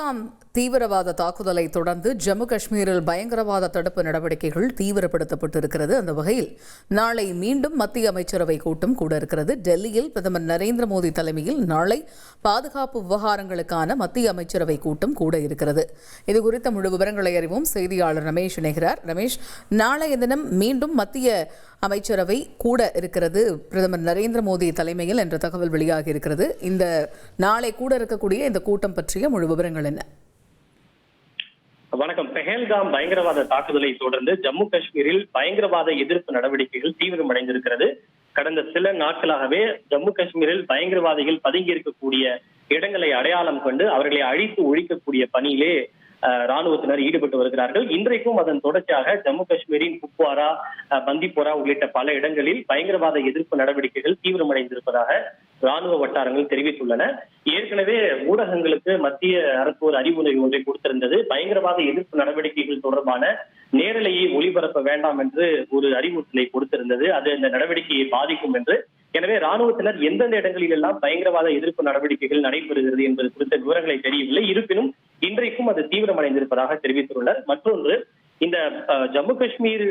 பஹல்காம் தீவிரவாத தாக்குதலை தொடர்ந்து ஜம்மு காஷ்மீரில் பயங்கரவாத தடுப்பு நடவடிக்கைகள் தீவிரப்படுத்தப்பட்டிருக்கிறது. அந்த வகையில் நாளை மீண்டும் மத்திய அமைச்சரவை கூட்டம் கூட இருக்கிறது. டெல்லியில் பிரதமர் நரேந்திர மோடி தலைமையில் நாளை பாதுகாப்பு விவகாரங்களுக்கான மத்திய அமைச்சரவை கூட்டம் கூட இருக்கிறது. இதுகுறித்த முழு விவரங்களை அறிவோம். செய்தியாளர் ரமேஷ் இணைகிறார். ரமேஷ், நாளைய தினம் மீண்டும் மத்திய அமைச்சரவை கூட இருக்கிறது பிரதமர் நரேந்திர மோடி தலைமையில் என்ற தகவல் வெளியாகி இருக்கிறது. இந்த நாளை கூட இருக்கக்கூடிய இந்த கூட்டம் பற்றிய முழு விவரங்கள் என்ன? வணக்கம். பெஹல்காம் பயங்கரவாத தாக்குதலை தொடர்ந்து ஜம்மு காஷ்மீரில் பயங்கரவாத எதிர்ப்பு நடவடிக்கைகள் தீவிரமடைந்திருக்கிறது. கடந்த சில நாட்களாகவே ஜம்மு காஷ்மீரில் பயங்கரவாதிகள் பதுங்கி இருக்கக்கூடிய இடங்களை அடையாளம் கொண்டு அவர்களை அழித்து ஒழிக்கக்கூடிய பணியிலே ராணுவத்தினர் ஈடுபட்டு வருகிறார்கள். இன்றைக்கும் அதன் தொடர்ச்சியாக ஜம்மு காஷ்மீரின் குப்வாரா, பந்திப்போரா உள்ளிட்ட பல இடங்களில் பயங்கரவாத எதிர்ப்பு நடவடிக்கைகள் தீவிரமடைந்திருப்பதாக ராணுவ வட்டாரங்கள் தெரிவித்துள்ளன. ஏற்கனவே ஊடகங்களுக்கு மத்திய அரசு ஒரு அறிவுரை ஒன்றை கொடுத்திருந்தது. பயங்கரவாத எதிர்ப்பு நடவடிக்கைகள் தொடர்பான நேரலையை ஒளிபரப்ப வேண்டாம் என்று ஒரு அறிவுறுத்தலை கொடுத்திருந்தது. அது இந்த நடவடிக்கையை பாதிக்கும் என்று. எனவே ராணுவத்தினர் எந்தெந்த இடங்களில் எல்லாம் பயங்கரவாத எதிர்ப்பு நடவடிக்கைகள் நடைபெறுகிறது என்பது குறித்த விவரங்களை தெரியவில்லை. இருப்பினும் இன்றைக்கும் அது தீவிரமடைந்திருப்பதாக தெரிவித்துள்ளனர். மற்றொன்று, இந்த ஜம்மு காஷ்மீர்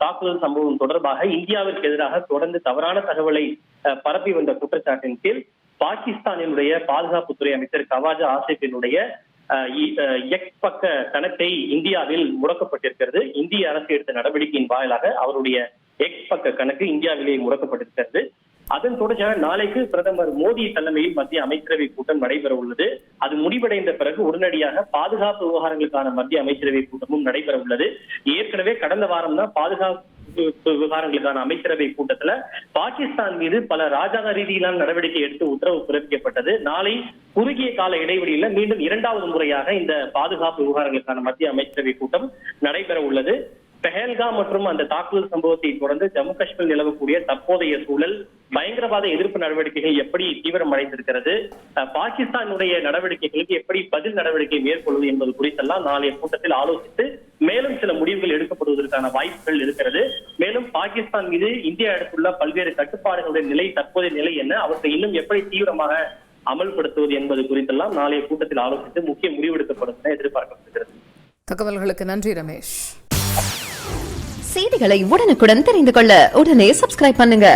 தாக்குதல் சம்பவம் தொடர்பாக இந்தியாவிற்கு எதிராக தொடர்ந்து தவறான தகவலை பரப்பி வந்த குற்றச்சாட்டின் கீழ் பாகிஸ்தானினுடைய பாதுகாப்புத்துறை அமைச்சர் கவாஜா ஆசிஃபினுடைய எக்ஸ் பக்க கணக்கை இந்தியாவில் முடக்கப்பட்டிருக்கிறது. இந்திய அரசு எடுத்த நடவடிக்கையின் வாயிலாக அவருடைய எக்ஸ் பக்க கணக்கு இந்தியாவிலே முடக்கப்பட்டிருக்கிறது. அதன் தொடர்ச்சியாக நாளைக்கு பிரதமர் மோடி தலைமையில் மத்திய அமைச்சரவை கூட்டம் நடைபெற உள்ளது. அது முடிவடைந்த பிறகு உடனடியாக பாதுகாப்பு விவகாரங்களுக்கான மத்திய அமைச்சரவை கூட்டமும் நடைபெற உள்ளது. ஏற்கனவே கடந்த வாரம் தான் பாதுகாப்பு விவகாரங்களுக்கான அமைச்சரவை கூட்டத்துல பாகிஸ்தான் மீது பல ராஜாங்க ரீதியிலான நடவடிக்கை எடுத்து உத்தரவு பிறப்பிக்கப்பட்டது. நாளை குறுகிய கால இடைவெளியில மீண்டும் இரண்டாவது முறையாக இந்த பாதுகாப்பு விவகாரங்களுக்கான மத்திய அமைச்சரவை கூட்டம் நடைபெற உள்ளது. பெஹல்காம் மற்றும் அந்த தாக்குதல் சம்பவத்தை தொடர்ந்து ஜம்மு காஷ்மீர் நிலவக்கூடிய தற்போதைய சூழல், பயங்கரவாத எதிர்ப்பு நடவடிக்கைகள் எப்படி தீவிரமடைந்திருக்கிறது, பாகிஸ்தானுடைய நடவடிக்கைகளுக்கு எப்படி பதில் நடவடிக்கை மேற்கொள்வது என்பது குறித்தெல்லாம் நாளைய கூட்டத்தில் ஆலோசித்து மேலும் சில முடிவுகள் எடுக்கப்படுவதற்கான வாய்ப்புகள் இருக்கிறது. மேலும் பாகிஸ்தான் மீது இந்தியா எடுத்துள்ள பல்வேறு கட்டுப்பாடுகளுடைய நிலை, தற்போதைய நிலை என்ன, அவற்றை இன்னும் எப்படி தீவிரமாக அமல்படுத்துவது என்பது குறித்தெல்லாம் நாளைய கூட்டத்தில் ஆலோசித்து முக்கிய முடிவெடுக்கப்படும் என எதிர்பார்க்கப்படுகிறது. தகவல்களுக்கு நன்றி ரமேஷ். செய்திகளை உடனுக்குடன் தெரிந்து கொள்ள உடனே சப்ஸ்கிரைப் பண்ணுங்க.